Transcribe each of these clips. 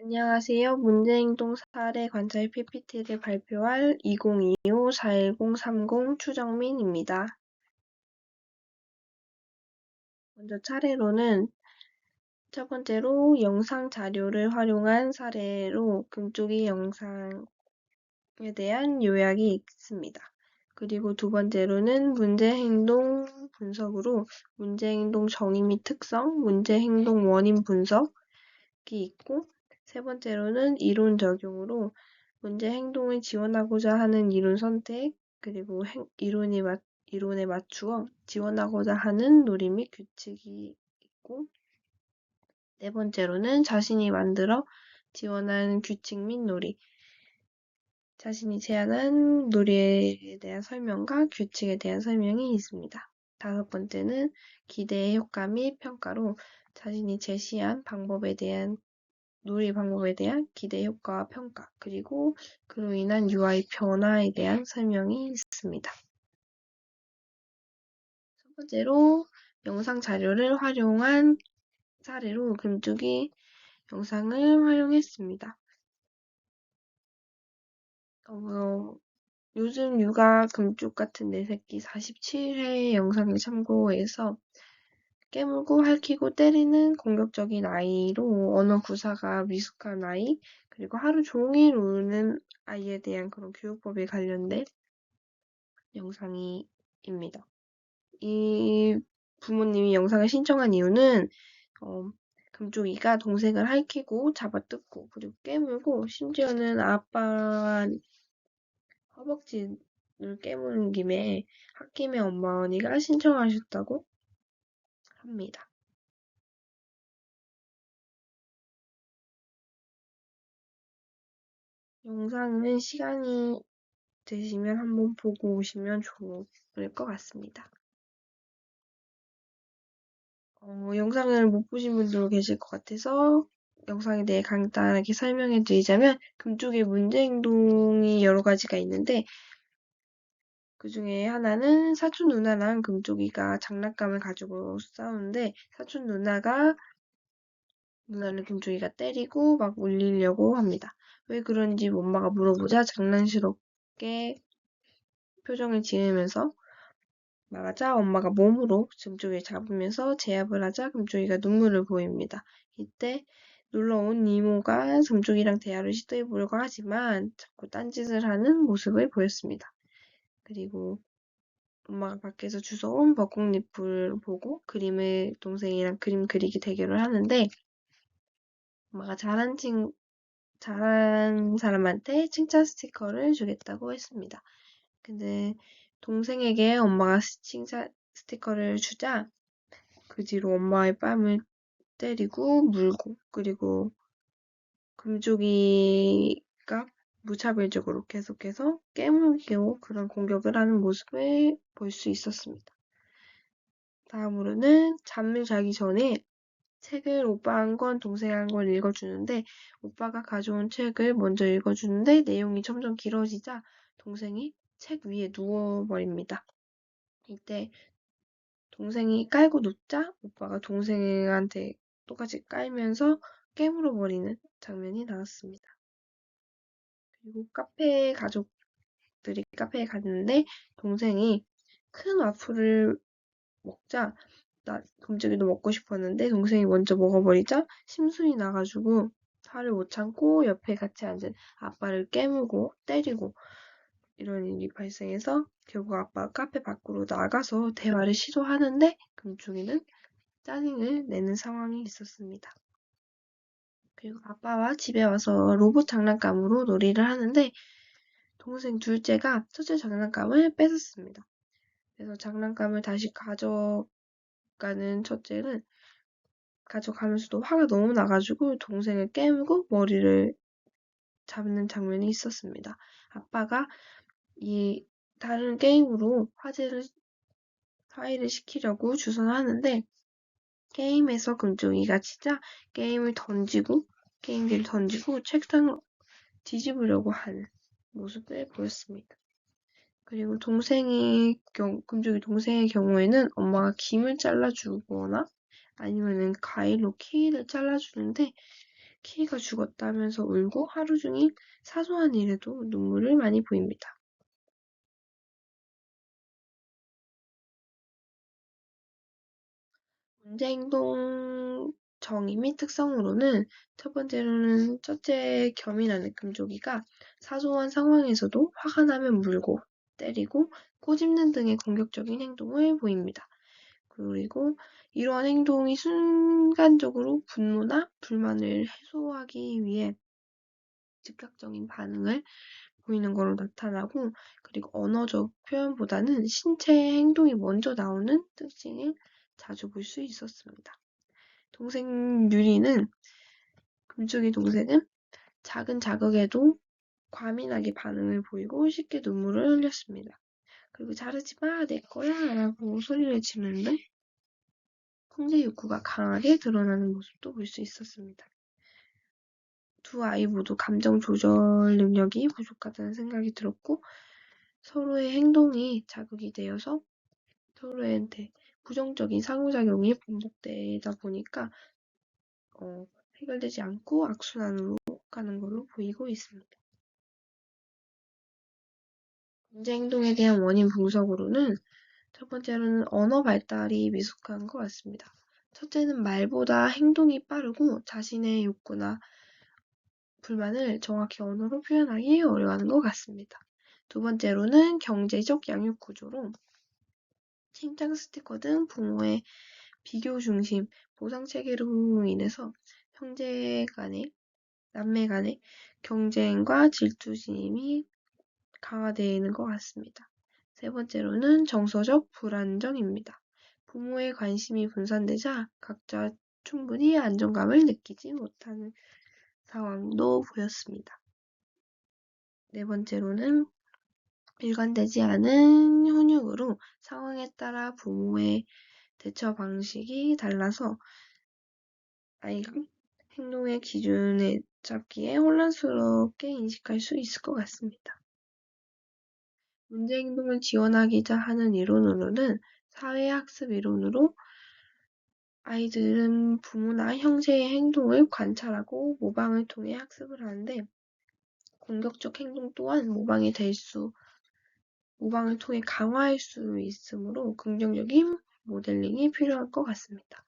안녕하세요. 문제행동 사례 관찰 PPT를 발표할 2025-41030 추정민입니다. 먼저 차례로는 첫 번째로 영상 자료를 활용한 사례로 금쪽이 영상에 대한 요약이 있습니다. 그리고 두 번째로는 문제행동 분석으로 문제행동 정의 및 특성, 문제행동 원인 분석이 있고, 세 번째로는 이론 적용으로 문제 행동을 지원하고자 하는 이론 선택, 그리고 이론에 맞추어 지원하고자 하는 놀이 및 규칙이 있고, 네 번째로는 자신이 만들어 지원하는 규칙 및 놀이, 자신이 제안한 놀이에 대한 설명과 규칙에 대한 설명이 있습니다. 다섯 번째는 기대의 효과 및 평가로 자신이 제시한 놀이 방법에 대한 기대 효과와 평가, 그리고 그로 인한 UI 변화에 대한 설명이 있습니다. 첫 번째로 영상 자료를 활용한 사례로 금쪽이 영상을 활용했습니다. 요즘 육아 금쪽 같은 내 새끼 47회 영상을 참고해서 깨물고 핥히고 때리는 공격적인 아이로 언어 구사가 미숙한 아이, 그리고 하루 종일 우는 아이에 대한 그런 교육법에 관련된 영상입니다. 이 부모님이 영상을 신청한 이유는 금쪽이가 동생을 핥히고 잡아뜯고 그리고 깨물고 심지어는 아빠 허벅지를 깨무는 김에 홧김에 어머니가 신청하셨다고 합니다. 영상은 시간이 되시면 한번 보고 오시면 좋을 것 같습니다. 영상을 못 보신 분도 계실 것 같아서 영상에 대해 간단하게 설명해 드리자면, 금쪽의 문제 행동이 여러 가지가 있는데, 그 중에 하나는 사촌 누나랑 금쪽이가 장난감을 가지고 싸우는데, 사촌 누나를 금쪽이가 때리고 막 울리려고 합니다. 왜 그런지 엄마가 물어보자 장난스럽게 표정을 지으면서 말하자 엄마가 몸으로 금쪽이를 잡으면서 제압을 하자 금쪽이가 눈물을 보입니다. 이때 놀러온 이모가 금쪽이랑 대화를 시도해보려고 하지만 자꾸 딴짓을 하는 모습을 보였습니다. 그리고 엄마가 밖에서 주워온 벚꽃잎을 보고 동생이랑 그림 그리기 대결을 하는데, 엄마가 잘한 사람한테 칭찬 스티커를 주겠다고 했습니다. 근데 동생에게 엄마가 칭찬 스티커를 주자 그 뒤로 엄마의 뺨을 때리고 물고, 그리고 금쪽이가 무차별적으로 계속해서 깨물고 그런 공격을 하는 모습을 볼 수 있었습니다. 다음으로는 잠을 자기 전에 책을 오빠 한 권, 동생 한 권 읽어주는데, 오빠가 가져온 책을 먼저 읽어주는데 내용이 점점 길어지자 동생이 책 위에 누워버립니다. 이때 동생이 깔고 눕자 오빠가 동생한테 똑같이 깔면서 깨물어버리는 장면이 나왔습니다. 그리고 가족들이 카페에 갔는데 동생이 큰 와플을 먹자 금쪽이도 먹고 싶었는데 동생이 먼저 먹어버리자 심술이 나가지고 화를 못 참고 옆에 같이 앉은 아빠를 깨물고 때리고 이런 일이 발생해서 결국 아빠가 카페 밖으로 나가서 대화를 시도하는데 금쪽이는 짜증을 내는 상황이 있었습니다. 그리고 아빠와 집에 와서 로봇 장난감으로 놀이를 하는데 동생 둘째가 첫째 장난감을 뺏었습니다. 그래서 장난감을 다시 가져가는 첫째는 가져가면서도 화가 너무 나가지고 동생을 깨물고 머리를 잡는 장면이 있었습니다. 아빠가 이 다른 게임으로 화해를 시키려고 주선하는데 게임에서 금쪽이가 치자 게임기를 던지고 책상을 뒤집으려고 하는 모습을 보였습니다. 그리고 금쪽이 동생의 경우에는 엄마가 김을 잘라주거나 아니면은 가위로 키를 잘라주는데 키가 죽었다 하면서 울고 하루 종일 사소한 일에도 눈물을 많이 보입니다. 문제 행동 정의 및 특성으로는 첫 번째로는 첫째 겸이라는 금조기가 사소한 상황에서도 화가 나면 물고 때리고 꼬집는 등의 공격적인 행동을 보입니다. 그리고 이러한 행동이 순간적으로 분노나 불만을 해소하기 위해 즉각적인 반응을 보이는 걸로 나타나고, 그리고 언어적 표현보다는 신체 행동이 먼저 나오는 특징을 자주 볼 수 있었습니다. 동생 유리는 금쪽이 동생은 작은 자극에도 과민하게 반응을 보이고 쉽게 눈물을 흘렸습니다. 그리고 자르지 마, 내 거야 라고 소리를 지르는데 통제 욕구가 강하게 드러나는 모습도 볼 수 있었습니다. 두 아이 모두 감정 조절 능력이 부족하다는 생각이 들었고, 서로의 행동이 자극이 되어서 서로한테 부정적인 상호작용이 반복되다 보니까 해결되지 않고 악순환으로 가는 걸로 보이고 있습니다. 문제 행동에 대한 원인 분석으로는 첫 번째로는 언어 발달이 미숙한 것 같습니다. 첫째는 말보다 행동이 빠르고 자신의 욕구나 불만을 정확히 언어로 표현하기 어려워하는 것 같습니다. 두 번째로는 경제적 양육 구조로 칭찬 스티커 등 부모의 비교 중심 보상 체계로 인해서 형제 간의, 남매 간의 경쟁과 질투심이 강화되는 것 같습니다. 세 번째로는 정서적 불안정입니다. 부모의 관심이 분산되자 각자 충분히 안정감을 느끼지 못하는 상황도 보였습니다. 네 번째로는 일관되지 않은 훈육으로 상황에 따라 부모의 대처 방식이 달라서 아이가 행동의 기준을 잡기에 혼란스럽게 인식할 수 있을 것 같습니다. 문제 행동을 지원하고자 하는 이론으로는 사회학습 이론으로 아이들은 부모나 형제의 행동을 관찰하고 모방을 통해 학습을 하는데, 공격적 행동 또한 모방을 통해 강화할 수 있으므로 긍정적인 모델링이 필요할 것 같습니다.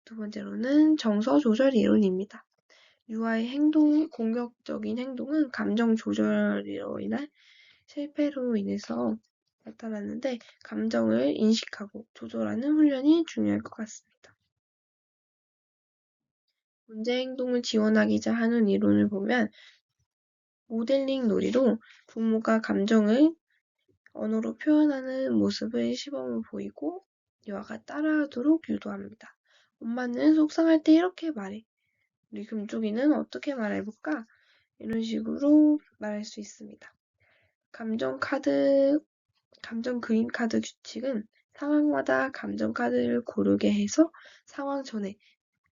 두 번째로는 정서 조절 이론입니다. 유아의 공격적인 행동은 감정 조절로 인한 실패로 인해서 나타나는데, 감정을 인식하고 조절하는 훈련이 중요할 것 같습니다. 문제 행동을 지원하고자 하는 이론을 보면 모델링 놀이로 부모가 감정을 언어로 표현하는 모습을 시범을 보이고 유아가 따라하도록 유도합니다. 엄마는 속상할 때 이렇게 말해. 우리 금쪽이는 어떻게 말해볼까? 이런 식으로 말할 수 있습니다. 감정 그림 카드 규칙은 상황마다 감정 카드를 고르게 해서 상황 전에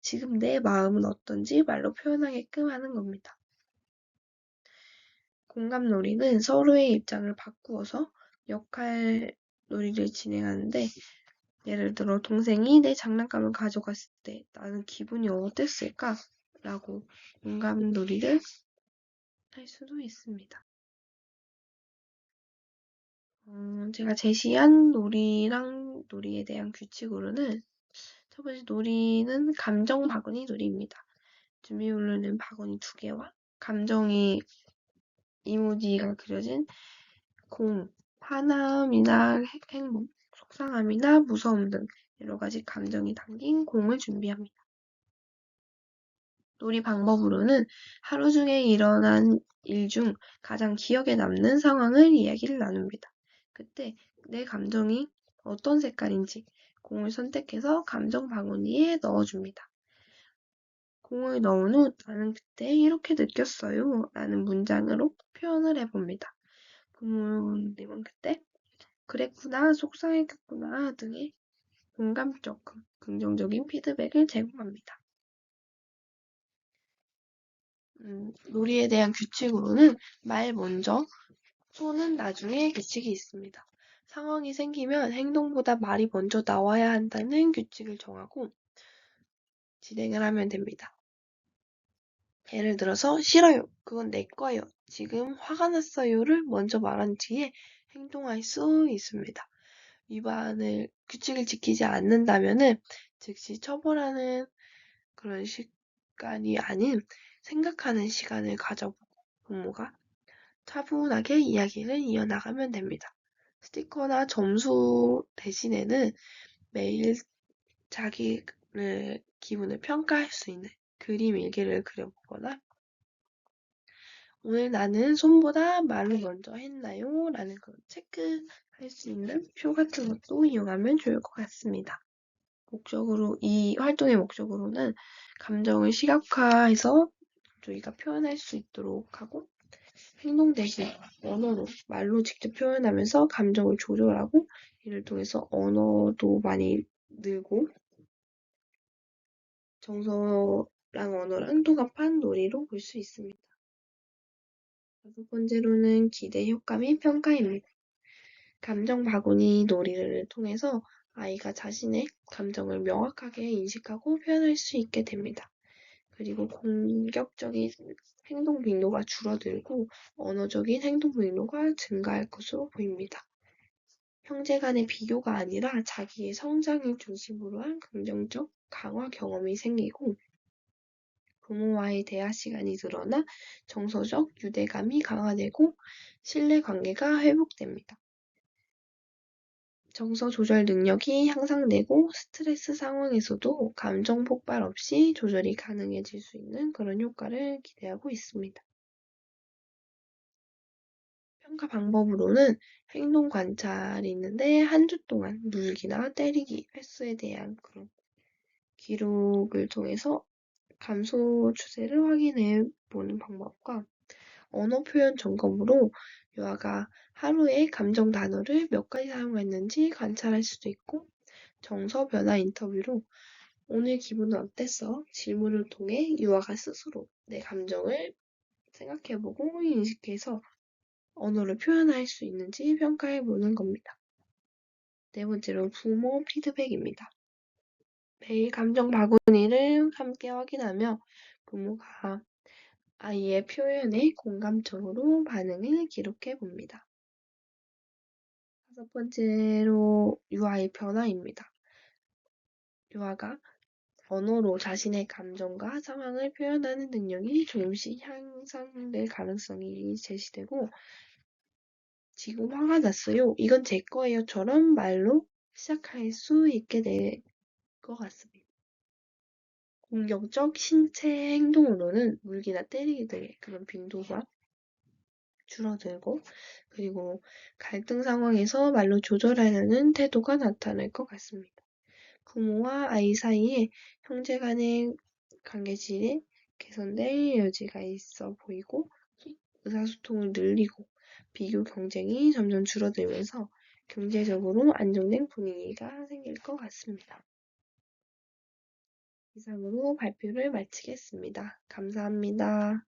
지금 내 마음은 어떤지 말로 표현하게끔 하는 겁니다. 공감 놀이는 서로의 입장을 바꾸어서 역할 놀이를 진행하는데, 예를 들어 동생이 내 장난감을 가져갔을 때 나는 기분이 어땠을까? 라고 공감 놀이를 할 수도 있습니다. 제가 제시한 놀이에 대한 규칙으로는 첫 번째 놀이는 감정 바구니 놀이입니다. 준비물로는 바구니 2개와 감정이 이모지가 그려진 공, 화남이나 행복, 속상함이나 무서움 등 여러 가지 감정이 담긴 공을 준비합니다. 놀이 방법으로는 하루 중에 일어난 일 중 가장 기억에 남는 상황을 이야기를 나눕니다. 그때 내 감정이 어떤 색깔인지 공을 선택해서 감정 바구니에 넣어줍니다. 공을 넣은 후 나는 그때 이렇게 느꼈어요 라는 문장으로 표현을 해봅니다. 부모님은 그때 그랬구나, 속상했겠구나 등의 공감적, 긍정적인 피드백을 제공합니다. 놀이에 대한 규칙으로는 말 먼저, 손은 나중에 규칙이 있습니다. 상황이 생기면 행동보다 말이 먼저 나와야 한다는 규칙을 정하고 진행을 하면 됩니다. 예를 들어서 싫어요. 그건 내 거예요. 지금 화가 났어요를 먼저 말한 뒤에 행동할 수 있습니다. 규칙을 지키지 않는다면은 즉시 처벌하는 그런 시간이 아닌 생각하는 시간을 가져보고 부모가 차분하게 이야기를 이어나가면 됩니다. 스티커나 점수 대신에는 매일 자기를 기분을 평가할 수 있는 그림 일기를 그려보거나 오늘 나는 손보다 말을 먼저 했나요? 라는 걸 체크할 수 있는 표 같은 것도 이용하면 좋을 것 같습니다. 이 활동의 목적으로는 감정을 시각화해서 저희가 표현할 수 있도록 하고 행동 대신 언어로, 말로 직접 표현하면서 감정을 조절하고 이를 통해서 언어도 많이 늘고 정서랑 언어랑 통합한 놀이로 볼 수 있습니다. 다섯 번째로는 기대 효과 및 평가입니다. 감정 바구니 놀이를 통해서 아이가 자신의 감정을 명확하게 인식하고 표현할 수 있게 됩니다. 그리고 공격적인 행동 빈도가 줄어들고 언어적인 행동 빈도가 증가할 것으로 보입니다. 형제 간의 비교가 아니라 자기의 성장을 중심으로 한 긍정적 강화 경험이 생기고 부모와의 대화 시간이 늘어나 정서적 유대감이 강화되고 신뢰 관계가 회복됩니다. 정서 조절 능력이 향상되고 스트레스 상황에서도 감정 폭발 없이 조절이 가능해질 수 있는 그런 효과를 기대하고 있습니다. 평가 방법으로는 행동 관찰이 있는데 한 주 동안 물기나 때리기 횟수에 대한 그런 기록을 통해서 감소 추세를 확인해 보는 방법과 언어 표현 점검으로 유아가 하루에 감정 단어를 몇 가지 사용했는지 관찰할 수도 있고 정서 변화 인터뷰로 오늘 기분은 어땠어? 질문을 통해 유아가 스스로 내 감정을 생각해보고 인식해서 언어를 표현할 수 있는지 평가해보는 겁니다. 네 번째로 부모 피드백입니다. 매일 감정 바구니를 함께 확인하며 부모가 아이의 표현에 공감적으로 반응을 기록해 봅니다. 다섯 번째로 유아의 변화입니다. 유아가 언어로 자신의 감정과 상황을 표현하는 능력이 조금씩 향상될 가능성이 제시되고 지금 화가 났어요. 이건 제 거예요처럼 말로 시작할 수 있게 될 것 같습니다. 공격적 신체 행동으로는 물기나 때리기 등의 그런 빈도가 줄어들고 그리고 갈등 상황에서 말로 조절하려는 태도가 나타날 것 같습니다. 부모와 아이 사이에 형제 간의 관계질이 개선될 여지가 있어 보이고 의사소통을 늘리고 비교 경쟁이 점점 줄어들면서 경제적으로 안정된 분위기가 생길 것 같습니다. 이상으로 발표를 마치겠습니다. 감사합니다.